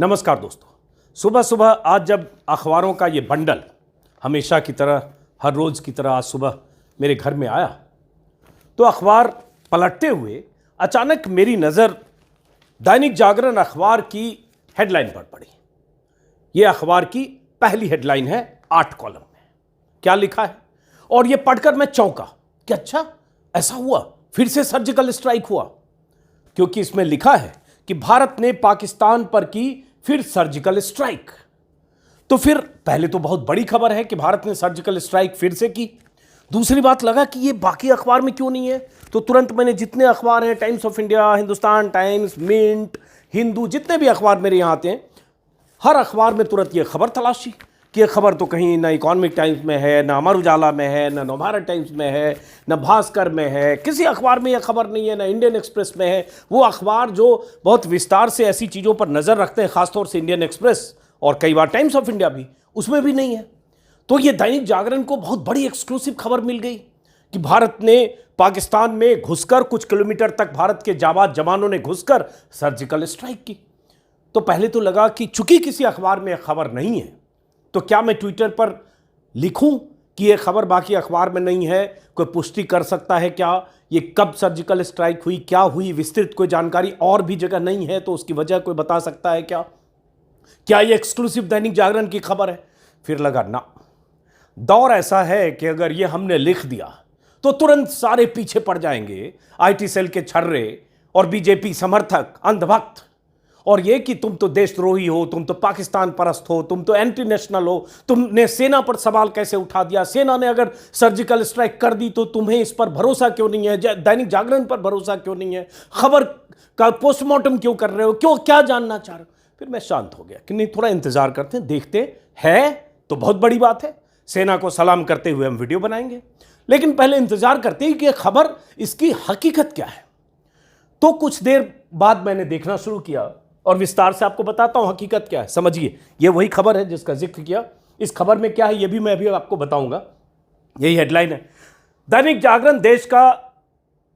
नमस्कार दोस्तों। सुबह सुबह आज जब अखबारों का ये बंडल हमेशा की तरह हर रोज़ की तरह आज सुबह मेरे घर में आया तो अखबार पलटते हुए अचानक मेरी नज़र दैनिक जागरण अखबार की हेडलाइन पर पड़ी। ये अखबार की पहली हेडलाइन है 8 कॉलम में। क्या लिखा है और ये पढ़कर मैं चौंका कि अच्छा ऐसा हुआ, फिर से सर्जिकल स्ट्राइक हुआ। क्योंकि इसमें लिखा है कि भारत ने पाकिस्तान पर की फिर सर्जिकल स्ट्राइक। तो फिर पहले तो बहुत बड़ी खबर है कि भारत ने सर्जिकल स्ट्राइक फिर से की। दूसरी बात लगा कि ये बाकी अखबार में क्यों नहीं है, तो तुरंत मैंने जितने अखबार हैं, Times of India, Hindustan Times, Mint, Hindu, जितने भी अखबार मेरे यहाँ आते हैं, हर अखबार में तुरंत ये खबर तलाशी कि ये खबर तो कहीं ना इकोनॉमिक टाइम्स में है, ना अमर उजाला में है, ना नवभारत टाइम्स में है, ना भास्कर में है, किसी अखबार में यह खबर नहीं है, ना इंडियन एक्सप्रेस में है। वो अखबार जो बहुत विस्तार से ऐसी चीज़ों पर नज़र रखते हैं, खासतौर से इंडियन एक्सप्रेस और कई बार टाइम्स ऑफ इंडिया भी, उसमें भी नहीं है। तो ये दैनिक जागरण को बहुत बड़ी एक्सक्लूसिव खबर मिल गई कि भारत ने पाकिस्तान में घुसकर कुछ किलोमीटर तक भारत के जाबाज जवानों ने घुसकर सर्जिकल स्ट्राइक की। तो पहले तो लगा कि चूंकि किसी अखबार में खबर नहीं है तो क्या मैं ट्विटर पर लिखूं कि यह खबर बाकी अखबार में नहीं है, कोई पुष्टि कर सकता है क्या, ये कब सर्जिकल स्ट्राइक हुई, क्या हुई, विस्तृत कोई जानकारी और भी जगह नहीं है तो उसकी वजह कोई बता सकता है क्या ये एक्सक्लूसिव दैनिक जागरण की खबर है। फिर लगा ना, दौर ऐसा है कि अगर ये हमने लिख दिया तो तुरंत सारे पीछे पड़ जाएंगे, आईटी सेल के छर्रे और बीजेपी समर्थक अंधभक्त, और ये कि तुम तो देशद्रोही हो, तुम तो पाकिस्तान परस्त हो, तुम तो एंटी नेशनल हो, तुमने सेना पर सवाल कैसे उठा दिया, सेना ने अगर सर्जिकल स्ट्राइक कर दी तो तुम्हें इस पर भरोसा क्यों नहीं है, दैनिक जागरण पर भरोसा क्यों नहीं है, खबर का पोस्टमार्टम क्यों कर रहे हो, क्यों, क्या जानना चाह रहे हो। फिर मैं शांत हो गया कि नहीं, थोड़ा इंतजार करते हैं, देखते हैं तो बहुत बड़ी बात है, सेना को सलाम करते हुए हम वीडियो बनाएंगे, लेकिन पहले इंतजार करते हैं कि यह खबर, इसकी हकीकत क्या है। तो कुछ देर बाद मैंने देखना शुरू किया और विस्तार से आपको बताता हूं हकीकत क्या है। समझिए, ये वही खबर है जिसका जिक्र किया। इस खबर में क्या है ये भी मैं अभी आपको बताऊंगा। यही हेडलाइन है। दैनिक जागरण देश का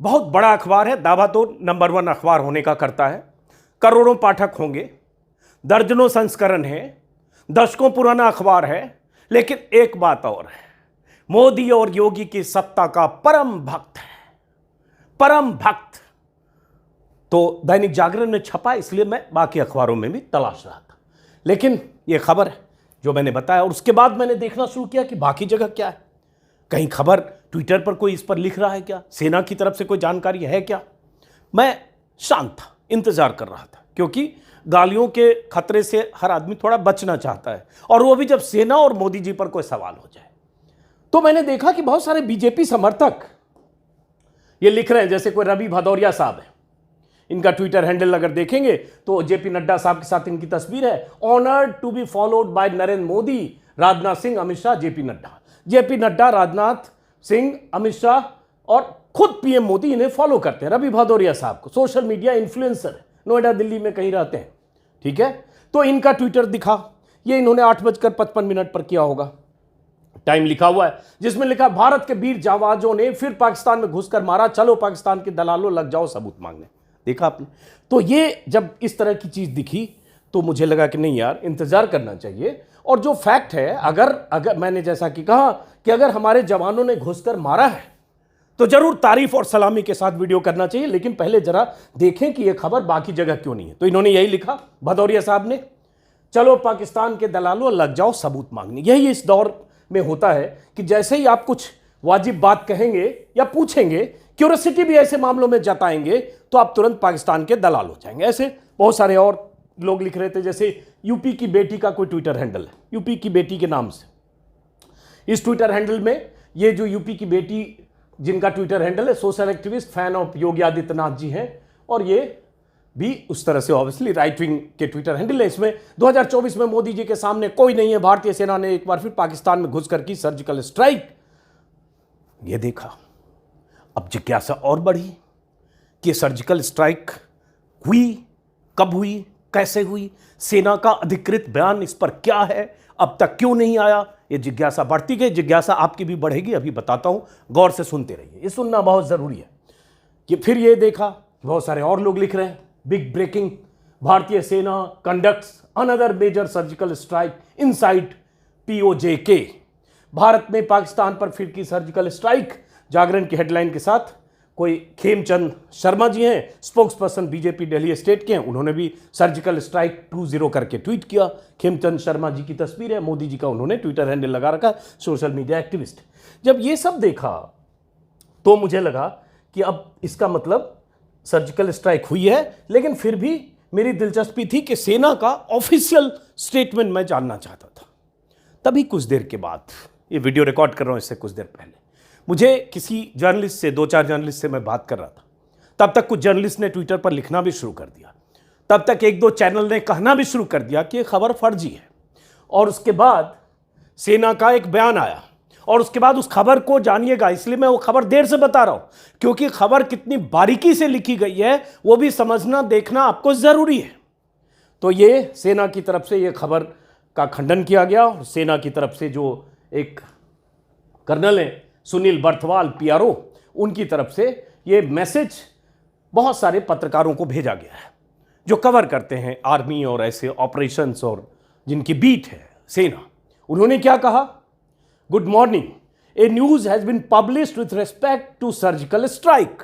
बहुत बड़ा अखबार है, दावा तो नंबर 1 अखबार होने का करता है, करोड़ों पाठक होंगे, दर्जनों संस्करण है, दशकों पुराना अखबार है। लेकिन एक बात और है, मोदी और योगी की सत्ता का परम भक्त है, परम भक्त। तो दैनिक जागरण में छपा, इसलिए मैं बाकी अखबारों में भी तलाश रहा था, लेकिन यह खबर है जो मैंने बताया। और उसके बाद मैंने देखना शुरू किया कि बाकी जगह क्या है, कहीं खबर ट्विटर पर कोई इस पर लिख रहा है क्या, सेना की तरफ से कोई जानकारी है क्या। मैं शांत था, इंतजार कर रहा था, क्योंकि गालियों के खतरे से हर आदमी थोड़ा बचना चाहता है, और वो भी जब सेना और मोदी जी पर कोई सवाल हो जाए। तो मैंने देखा कि बहुत सारे बीजेपी समर्थक ये लिख रहे हैं, जैसे कोई रवि भदौरिया साहब है, इनका ट्विटर हैंडल अगर देखेंगे तो जेपी नड्डा साहब के साथ इनकी तस्वीर है, honoured to be followed by Narendra Modi, Rajnath Singh, Amit Shah, JP Nadda, Rajnath Singh, Amit Shah और खुद पीएम मोदी इन्हें फॉलो करते हैं। रवि भदौरिया साहब को सोशल मीडिया इन्फ्लुएंसर है, नोएडा दिल्ली में कहीं रहते हैं, ठीक है। तो इनका ट्विटर दिखा, ये इन्होंने 8:55 पर किया होगा, टाइम लिखा हुआ है, जिसमें लिखा भारत के वीर जाबाजों ने फिर पाकिस्तान में घुसकर मारा, चलो पाकिस्तान के दलालों लग जाओ सबूत मांगने। देखा आपने। तो ये जब इस तरह की चीज दिखी तो मुझे लगा कि नहीं यार, इंतजार करना चाहिए। और जो फैक्ट है, अगर मैंने जैसा कि कहा कि अगर हमारे जवानों ने घुसकर मारा है तो जरूर तारीफ और सलामी के साथ वीडियो करना चाहिए, लेकिन पहले जरा देखें कि यह खबर बाकी जगह क्यों नहीं है। तो इन्होंने यही लिखा, भदौरिया साहब ने, चलो पाकिस्तान के दलालों लग जाओ सबूत मांगने। यही इस दौर में होता है कि जैसे ही आप कुछ वाजिब बात कहेंगे या पूछेंगे, क्यूरियोसिटी भी ऐसे मामलों में जताएंगे, तो आप तुरंत पाकिस्तान के दलाल हो जाएंगे। ऐसे बहुत सारे और लोग लिख रहे थे, जैसे यूपी की बेटी का कोई ट्विटर हैंडल है, यूपी की बेटी के नाम से। इस ट्विटर हैंडल में ये जो यूपी की बेटी जिनका ट्विटर हैंडल है, social activist, fan of Yogi Adityanath ji हैं, और ये भी उस तरह से ऑब्वियसली राइट विंग के ट्विटर हैंडल है। इसमें 2024 में मोदी जी के सामने कोई नहीं है, भारतीय सेना ने एक बार फिर पाकिस्तान में घुसकर की सर्जिकल स्ट्राइक। ये देखा, अब जिज्ञासा और बढ़ी कि सर्जिकल स्ट्राइक हुई, कब हुई, कैसे हुई, सेना का अधिकृत बयान इस पर क्या है, अब तक क्यों नहीं आया। ये जिज्ञासा बढ़ती गई, जिज्ञासा आपकी भी बढ़ेगी, अभी बताता हूं, गौर से सुनते रहिए, ये सुनना बहुत जरूरी है। कि फिर ये देखा, बहुत सारे और लोग लिख रहे हैं, बिग ब्रेकिंग, भारतीय सेना conducts another major surgical strike inside POJK। Bharat में पाकिस्तान पर फिर की सर्जिकल स्ट्राइक, जागरण की हेडलाइन के साथ। कोई खेमचंद शर्मा जी हैं, spokes person BJP Delhi state के हैं, उन्होंने भी सर्जिकल स्ट्राइक 20 करके ट्वीट किया। खेमचंद शर्मा जी की तस्वीर है, मोदी जी का उन्होंने ट्विटर हैंडल लगा रखा, सोशल मीडिया एक्टिविस्ट। जब ये सब देखा तो मुझे लगा कि अब इसका मतलब सर्जिकल स्ट्राइक हुई है, लेकिन फिर भी मेरी दिलचस्पी थी कि सेना का ऑफिशियल स्टेटमेंट मैं जानना चाहता था। तभी कुछ देर के बाद, ये वीडियो रिकॉर्ड कर रहा हूं इससे कुछ देर पहले, मुझे किसी जर्नलिस्ट से, 2-4 जर्नलिस्ट से मैं बात कर रहा था। तब तक कुछ जर्नलिस्ट ने ट्विटर पर लिखना भी शुरू कर दिया, तब तक 1-2 चैनल ने कहना भी शुरू कर दिया कि ये खबर फर्जी है। और उसके बाद सेना का एक बयान आया, और उसके बाद उस खबर को जानिएगा, इसलिए मैं वो खबर देर से बता रहा हूं, क्योंकि खबर कितनी बारीकी से लिखी गई है वो भी समझना, देखना आपको जरूरी है। तो ये सेना की तरफ से ये खबर का खंडन किया गया, और सेना की तरफ से जो एक कर्नल हैं सुनील बर्थवाल PRO, उनकी तरफ से ये मैसेज बहुत सारे पत्रकारों को भेजा गया है जो कवर करते हैं आर्मी और ऐसे ऑपरेशंस और जिनकी बीट है सेना। उन्होंने क्या कहा? Good morning, a news has been published with respect to surgical strike.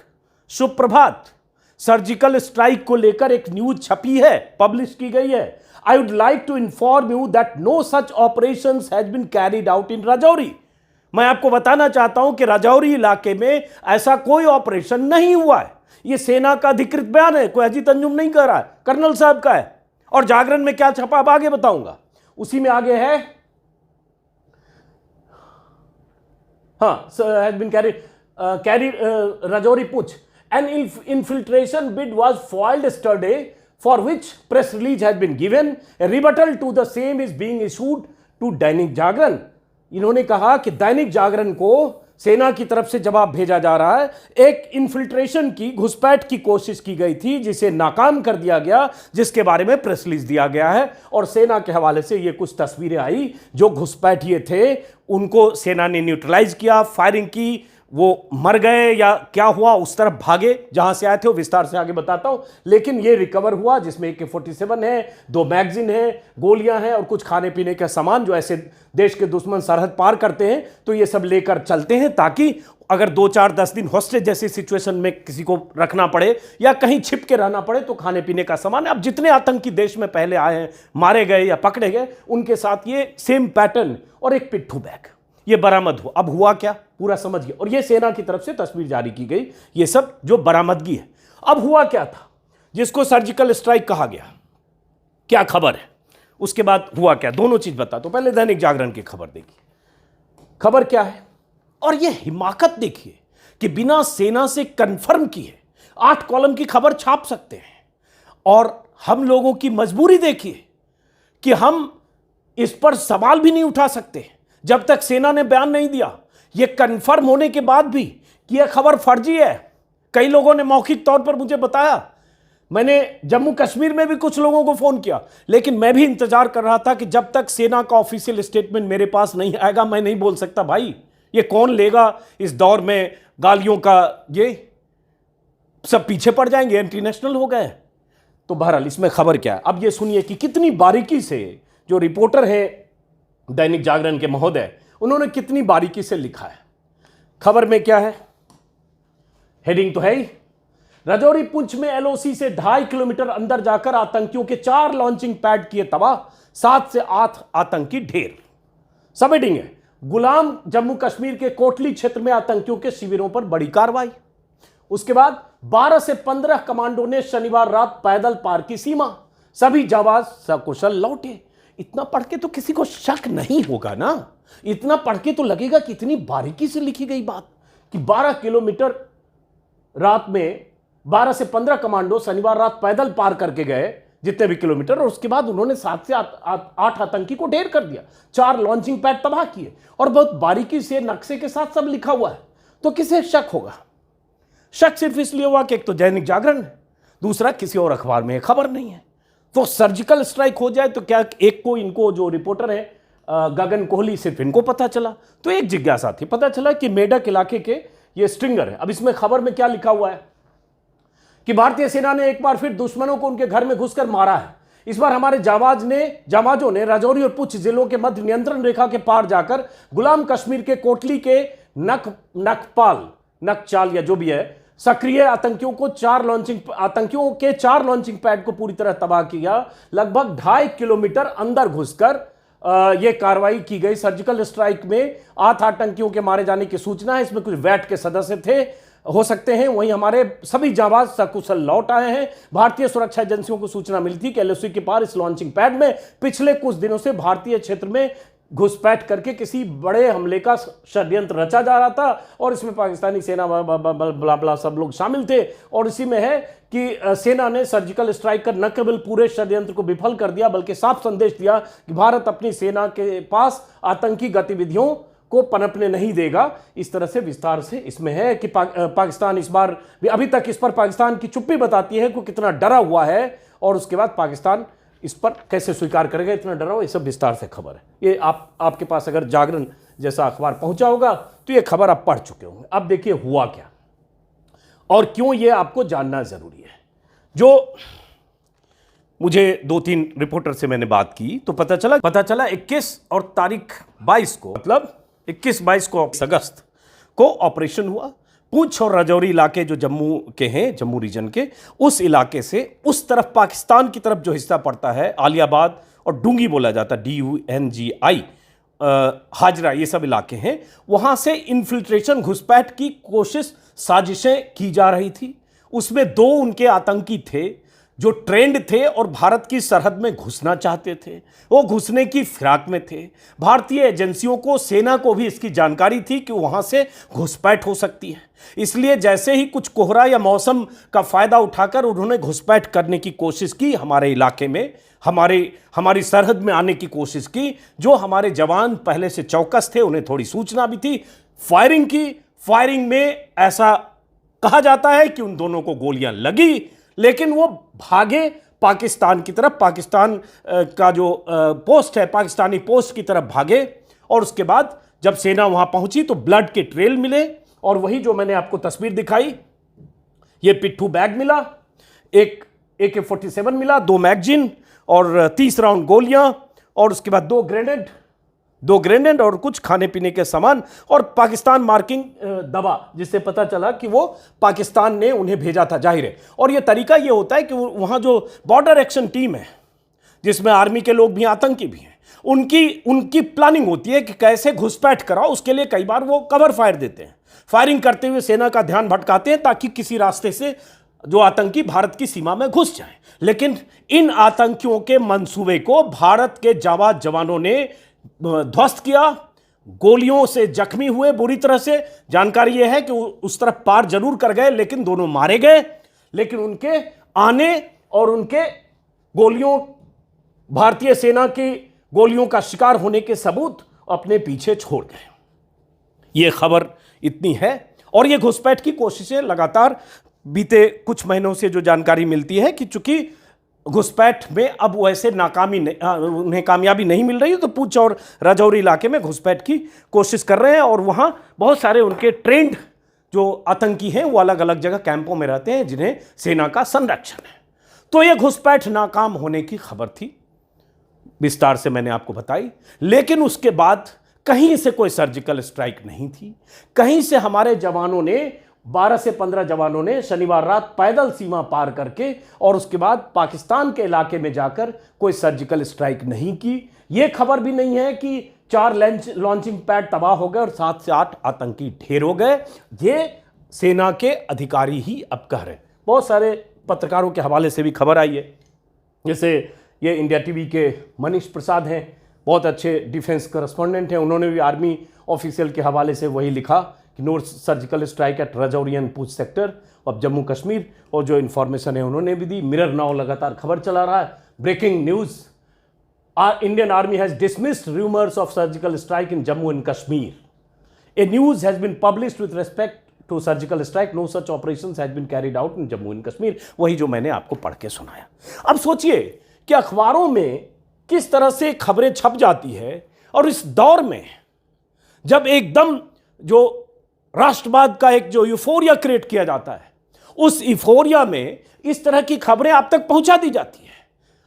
शुभ प्रभात, सर्जिकल स्ट्राइक को लेकर एक न्यूज छपी है, पब्लिश की गई है। I would like to inform you that no such operations has been carried out in Rajouri. मैं आपको बताना चाहता हूं कि राजौरी इलाके में ऐसा कोई ऑपरेशन नहीं हुआ है। यह सेना का अधिकृत बयान है, कोई अजीत अंजुम नहीं कह रहा है, कर्नल साहब का है। और जागरण में क्या छपा अब आगे बताऊंगा। उसी में आगे है, has been carried Rajouri Poonch, an infiltration bid was foiled yesterday for which press release has been given, a rebuttal to the same is being issued to Dainik Jagran. इन्होंने कहा कि दैनिक जागरण को सेना की तरफ से जवाब भेजा जा रहा है। एक इन्फिल्ट्रेशन की, घुसपैठ की कोशिश की गई थी जिसे नाकाम कर दिया गया, जिसके बारे में प्रेस रिलीज दिया गया है। और सेना के हवाले से ये कुछ तस्वीरें आई, जो घुसपैठिए थे उनको सेना ने न्यूट्रलाइज किया, फायरिंग की, वो मर गए या क्या हुआ, उस तरफ भागे जहां से आए थे, वो विस्तार से आगे बताता हूं। लेकिन ये रिकवर हुआ, जिसमें AK-47 है, 2 मैगजीन है, गोलियां हैं और कुछ खाने पीने का सामान, जो ऐसे देश के दुश्मन सरहद पार करते हैं तो ये सब लेकर चलते हैं, ताकि अगर 2-4-10 दिन हॉस्टेज जैसी सिचुएशन में किसी को रखना पड़े या कहीं छिप के रहना पड़े तो खाने पीने का सामान। अब जितने आतंकी देश में पहले आए हैं, मारे गए या पकड़े गए, उनके साथ ये सेम पैटर्न और एक पिट्ठू बैग ये बरामद हुआ। अब हुआ क्या पूरा समझिए। और ये सेना की तरफ से तस्वीर जारी की गई, ये सब जो बरामदगी है। अब हुआ क्या था जिसको सर्जिकल स्ट्राइक कहा गया, क्या खबर है, उसके बाद हुआ क्या, दोनों चीज बता। तो पहले दैनिक जागरण की खबर देखिए, खबर क्या है। और ये हिमाकत देखिए कि बिना सेना से कंफर्म किए 8 कॉलम की खबर छाप सकते हैं। और हम लोगों की मजबूरी देखिए कि हम इस पर सवाल भी नहीं उठा सकते जब तक सेना ने बयान नहीं दिया। यह कंफर्म होने के बाद भी कि यह खबर फर्जी है। कई लोगों ने मौखिक तौर पर मुझे बताया, मैंने जम्मू कश्मीर में भी कुछ लोगों को फोन किया, लेकिन मैं भी इंतजार कर रहा था कि जब तक सेना का ऑफिशियल स्टेटमेंट मेरे पास नहीं आएगा मैं नहीं बोल सकता। भाई ये कौन लेगा इस दौर में गालियों का, ये सब पीछे पड़ जाएंगे, इंटरनेशनल हो गए। तो बहरहाल इसमें खबर क्या है, अब ये सुनिए कि कितनी बारीकी से जो रिपोर्टर है दैनिक जागरण के महोदय, उन्होंने कितनी बारीकी से लिखा है। खबर में क्या है, हेडिंग तो है ही, राजौरी पुंछ में LOC से 2.5 किलोमीटर अंदर जाकर आतंकियों के 4 लॉन्चिंग पैड किए तबाह, 7 से 8 आतंकी ढेर। सब हेडिंग है, गुलाम जम्मू कश्मीर के कोटली क्षेत्र में आतंकियों के शिविरों पर बड़ी कार्रवाई। उसके बाद 12 से 15 कमांडो ने शनिवार रात पैदल पार की सीमा, सभी जाबाज सकुशल लौटे। इतना पढ़ के तो किसी को शक नहीं होगा ना, इतना पढ़ के तो लगेगा कि इतनी बारीकी से लिखी गई बात कि 12 किलोमीटर रात में 12 से 15 कमांडो शनिवार रात पैदल पार करके गए जितने भी किलोमीटर, और उसके बाद उन्होंने 7 से 8 आतंकी को ढेर कर दिया, 4 लॉन्चिंग पैड तबाह किए, और बहुत बारीकी से नक्शे के साथ सब लिखा हुआ है। तो किसे शक होगा? शक सिर्फ इसलिए हुआ कि एक तो दैनिक जागरण है, दूसरा किसी और अखबार में खबर नहीं है। तो सर्जिकल स्ट्राइक हो जाए तो क्या एक को, इनको जो रिपोर्टर है गगन कोहली, सिर्फ इनको पता चला? तो एक जिज्ञासा थी, पता चला कि मेडक इलाके के ये स्ट्रिंगर है। अब इसमें खबर में क्या लिखा हुआ है कि भारतीय सेना ने एक बार फिर दुश्मनों को उनके घर में घुसकर मारा है। इस बार हमारे जाबाजों ने राजौरी और पुंछ जिलों के मध्य नियंत्रण रेखा के पार जाकर गुलाम कश्मीर के कोटली के नकचाल या जो भी है सक्रिय आतंकियों के 4 लॉन्चिंग पैड को पूरी तरह तबाह किया। लगभग 2.5 किलोमीटर अंदर घुसकर यह कार्रवाई की गई। सर्जिकल स्ट्राइक में 8 आतंकियों के मारे जाने की सूचना है। इसमें कुछ वैट के सदस्य थे, हो सकते हैं। वहीं हमारे सभी जाबाज सकुशल लौट आए हैं। भारतीय सुरक्षा एजेंसियों को सूचना मिली थी कि एलओसी के पार इस लॉन्चिंग पैड में पिछले कुछ दिनों से भारतीय क्षेत्र में घुसपैठ करके किसी बड़े हमले का षड्यंत्र रचा जा रहा था और इसमें पाकिस्तानी सेना बला बला सब लोग शामिल थे। और इसी में है कि सेना ने सर्जिकल स्ट्राइक कर न केवल पूरे षड्यंत्र को विफल कर दिया बल्कि साफ संदेश दिया कि भारत अपनी सेना के पास आतंकी गतिविधियों को पनपने नहीं देगा। इस तरह से विस्तार से इसमें है कि पाकिस्तान इस बार भी, अभी तक इस पर पाकिस्तान की चुप्पी बताती है कि कितना डरा हुआ है और उसके बाद पाकिस्तान इस पर कैसे स्वीकार करेगा, इतना डरा हुआ। ये सब विस्तार से खबर है। ये आपके पास अगर जागरण जैसा अखबार पहुंचा होगा तो ये खबर आप पढ़ चुके होंगे। अब देखिए हुआ क्या और क्यों ये आपको जानना जरूरी है। जो मुझे 2-3 रिपोर्टर से मैंने बात की तो पता चला 21 और तारीख 22 को, मतलब 21-22 को अगस्त को ऑपरेशन हुआ। पुंछ और राजौरी इलाके जो जम्मू के हैं, जम्मू रीजन के, उस इलाके से उस तरफ पाकिस्तान की तरफ जो हिस्सा पड़ता है, आलियाबाद और डूंगी बोला जाता है, DUNGI, हाजरा, ये सब इलाके हैं। वहां से इन्फिल्ट्रेशन, घुसपैठ की कोशिश, साजिशें की जा रही थी। उसमें 2 उनके आतंकी थे जो ट्रेंड थे और भारत की सरहद में घुसना चाहते थे। वो घुसने की फिराक में थे। भारतीय एजेंसियों को, सेना को भी इसकी जानकारी थी कि वहां से घुसपैठ हो सकती है। इसलिए जैसे ही कुछ कोहरा या मौसम का फायदा उठाकर उन्होंने घुसपैठ करने की कोशिश की, हमारे इलाके में, हमारी सरहद में आने की कोशिश की। जो हमारे जवान पहले से चौकस थे, उन्हें थोड़ी सूचना भी थी, फायरिंग की। फायरिंग में ऐसा कहा जाता है कि उन दोनों को गोलियां लगी, लेकिन वो भागे पाकिस्तान की तरफ। पाकिस्तान का जो पोस्ट है, पाकिस्तानी पोस्ट की तरफ भागे। और उसके बाद जब सेना वहां पहुंची तो ब्लड के ट्रेल मिले और वही जो मैंने आपको तस्वीर दिखाई, ये पिट्ठू बैग मिला, एक AK-47 मिला, 2 मैगजीन और 30 राउंड गोलियां और उसके बाद 2 ग्रेनेड और कुछ खाने पीने के सामान और पाकिस्तान मार्किंग दवा, जिससे पता चला कि वो पाकिस्तान ने उन्हें भेजा था, जाहिर है। और ये तरीका ये होता है कि वहाँ जो बॉर्डर एक्शन टीम है, जिसमें आर्मी के लोग भी, आतंकी भी हैं, उनकी प्लानिंग होती है कि कैसे घुसपैठ कराओ। उसके लिए कई बार वो कवर फायर देते हैं, फायरिंग करते हुए सेना का ध्यान भटकाते हैं ताकि किसी रास्ते से जो आतंकी भारत की सीमा में घुस जाए। लेकिन इन आतंकियों के मंसूबे को भारत के जाबाज जवानों ने ध्वस्त किया। गोलियों से जख्मी हुए बुरी तरह से। जानकारी यह है कि उस तरफ पार जरूर कर गए, लेकिन दोनों मारे गए। लेकिन उनके आने और उनके गोलियों, भारतीय सेना की गोलियों का शिकार होने के सबूत अपने पीछे छोड़ गए। यह खबर इतनी है। और यह घुसपैठ की कोशिशें लगातार बीते कुछ महीनों से जो जानकारी मिलती है कि चूंकि घुसपैठ में अब वैसे उन्हें कामयाबी नहीं मिल रही है, तो पुंछ और राजौरी इलाके में घुसपैठ की कोशिश कर रहे हैं। और वहाँ बहुत सारे उनके ट्रेंड जो आतंकी हैं वो अलग अलग जगह कैंपों में रहते हैं, जिन्हें सेना का संरक्षण है। तो यह घुसपैठ नाकाम होने की खबर थी, विस्तार से मैंने आपको बताई। लेकिन उसके बाद कहीं से कोई सर्जिकल स्ट्राइक नहीं थी। कहीं से हमारे जवानों ने, 12 से 15 जवानों ने शनिवार रात पैदल सीमा पार करके और उसके बाद पाकिस्तान के इलाके में जाकर कोई सर्जिकल स्ट्राइक नहीं की। यह खबर भी नहीं है कि 4 लॉन्चिंग पैड तबाह हो गए और 7 से 8 आतंकी ढेर हो गए। ये सेना के अधिकारी ही अब कह रहे हैं। बहुत सारे पत्रकारों के हवाले से भी खबर आई है, जैसे ये इंडिया टीवी के मनीष प्रसाद हैं, बहुत अच्छे डिफेंस करस्पॉन्डेंट हैं। उन्होंने भी आर्मी ऑफिशियल के हवाले से वही लिखा कि no surgical strike at Rajouri and Poonch sector of Jammu Kashmir. और जो इन्फॉर्मेशन है उन्होंने भी दी। मिरर नाउ लगातार खबर चला रहा है। Breaking news, Indian army has dismissed rumours of surgical strike in Jammu and Kashmir. A news has been published with respect to surgical strike, no such operations has been carried out in Jammu and Kashmir. वही जो मैंने आपको पढ़ के सुनाया। अब सोचिए कि अखबारों में किस तरह से खबरें छप जाती है, और इस दौर में जब एकदम जो राष्ट्रवाद का एक जो यूफोरिया क्रिएट किया जाता है, उस इफोरिया में इस तरह की खबरें आप तक पहुंचा दी जाती है।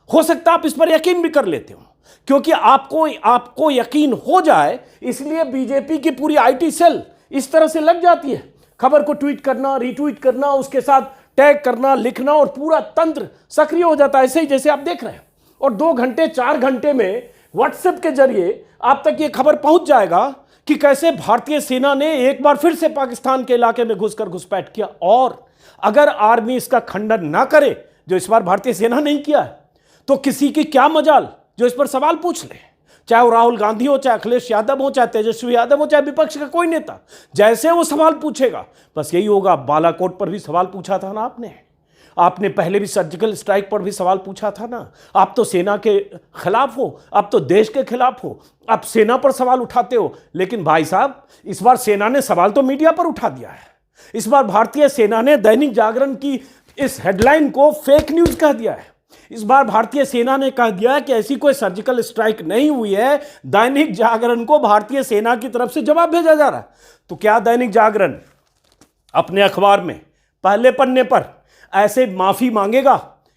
हो सकता है आप इस पर यकीन भी कर लेते हो, क्योंकि आपको यकीन हो जाए, इसलिए बीजेपी की पूरी आईटी सेल इस तरह से लग जाती है, खबर को ट्वीट करना, रीट्वीट करना, उसके साथ टैग करना, लिखना, और पूरा तंत्र सक्रिय हो जाता है, ऐसे ही जैसे आप देख रहे हैं। और 2 घंटे 4 घंटे में व्हाट्सएप के जरिए आप तक यह खबर पहुंच जाएगा कि कैसे भारतीय सेना ने एक बार फिर से पाकिस्तान के इलाके में घुसकर घुसपैठ किया। और अगर आर्मी इसका खंडन ना करे, जो इस बार भारतीय सेना नहीं किया है, तो किसी की क्या मजाल जो इस पर सवाल पूछ ले, चाहे वो राहुल गांधी हो, चाहे अखिलेश यादव हो, चाहे तेजस्वी यादव हो, चाहे विपक्ष का कोई नेता। जैसे वो सवाल पूछेगा बस यही होगा। बालाकोट पर भी सवाल पूछा था ना आपने पहले भी सर्जिकल स्ट्राइक पर भी सवाल पूछा था ना। आप तो सेना के खिलाफ हो, आप तो देश के खिलाफ हो, आप सेना पर सवाल उठाते हो। लेकिन भाई साहब, इस बार सेना ने सवाल तो मीडिया पर उठा दिया है। इस बार भारतीय सेना ने दैनिक जागरण की इस हेडलाइन को फेक न्यूज कह दिया है। इस बार भारतीय सेना ने कह दिया कि ऐसी कोई सर्जिकल स्ट्राइक नहीं हुई है। दैनिक जागरण को भारतीय सेना की तरफ से जवाब भेजा जा रहा है। तो क्या दैनिक जागरण अपने अखबार में पहले पन्ने पर ऐसे माफी मांगेगा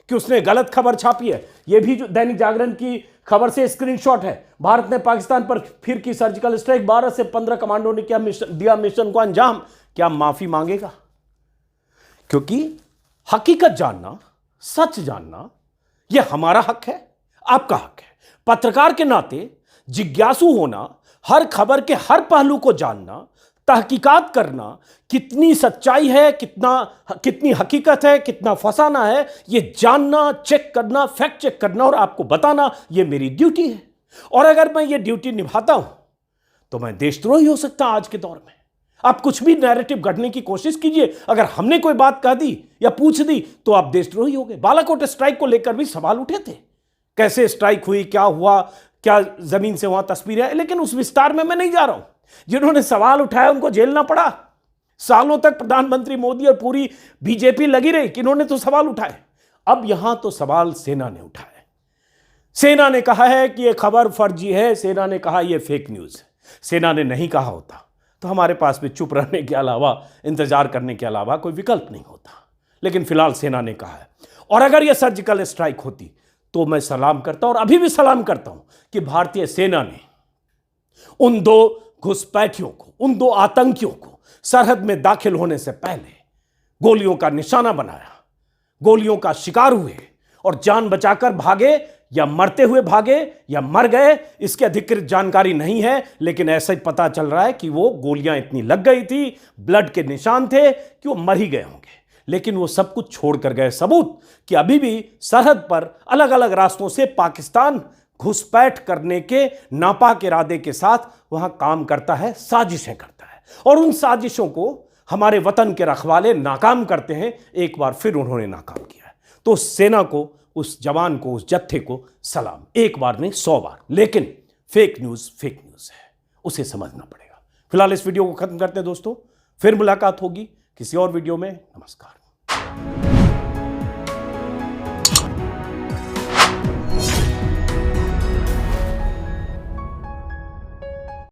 कि उसने गलत खबर छापी है? यह भी जो दैनिक जागरण की खबर से स्क्रीनशॉट है। भारत ने पाकिस्तान पर फिर की सर्जिकल स्ट्राइक, 12 से 15 कमांडो ने दिया मिशन को अंजाम। क्या माफी मांगेगा? क्योंकि हकीकत जानना, सच जानना, यह हमारा हक है, आपका हक है। पत्रकार के नाते जिज्ञासु होना, हर खबर के हर पहलू को जानना, तहकीकात करना, कितनी सच्चाई है, कितनी हकीकत है, कितना फसाना है, यह जानना, चेक करना, फैक्ट चेक करना और आपको बताना, यह मेरी ड्यूटी है। और अगर मैं ये ड्यूटी निभाता हूं तो मैं देशद्रोही हो सकता आज के दौर में। आप कुछ भी नैरेटिव गढ़ने की कोशिश कीजिए, अगर हमने कोई बात कह दी या पूछ दी तो आप देशद्रोही हो गए। बालाकोट स्ट्राइक को लेकर भी सवाल उठे थे, कैसे स्ट्राइक हुई, क्या हुआ, क्या जमीन से वहां तस्वीरें है, लेकिन उस विस्तार में मैं नहीं जा रहा हूं। जिन्होंने सवाल उठाया उनको झेलना पड़ा। सालों तक प्रधानमंत्री मोदी और पूरी बीजेपी लगी रही कि इन्होंने तो सवाल उठाए। अब यहां तो सवाल सेना ने उठाए। सेना ने कहा है कि यह खबर फर्जी है, सेना ने कहा यह फेक न्यूज है। सेना ने नहीं कहा होता तो हमारे पास भी चुप रहने के अलावा, इंतजार करने के अलावा कोई विकल्प नहीं होता। लेकिन फिलहाल सेना ने कहा है। और अगर यह सर्जिकल स्ट्राइक होती तो मैं सलाम करता, और अभी भी सलाम करता हूं कि भारतीय सेना ने उन 2 घुसपैठियों को, उन 2 आतंकियों को सरहद में दाखिल होने से पहले गोलियों का निशाना बनाया, गोलियों का शिकार हुए और जान बचाकर भागे, या मरते हुए भागे या मर गए, इसकी अधिकृत जानकारी नहीं है। लेकिन ऐसा ही पता चल रहा है कि वो गोलियां इतनी लग गई थी, ब्लड के निशान थे कि वो मर ही गए होंगे। लेकिन वो सब कुछ छोड़कर गए सबूत कि अभी भी सरहद पर अलग अलग रास्तों से पाकिस्तान घुसपैठ करने के नापाक इरादे के साथ वहां काम करता है, साजिशें करता है। और उन साजिशों को हमारे वतन के रखवाले नाकाम करते हैं। एक बार फिर उन्होंने नाकाम किया है। तो उस सेना को, उस जवान को, उस जत्थे को सलाम। एक बार नहीं 100 बार। लेकिन फेक न्यूज है, उसे समझना पड़ेगा। फिलहाल इस वीडियो को खत्म करते हैं दोस्तों, फिर मुलाकात होगी किसी और वीडियो में। नमस्कार।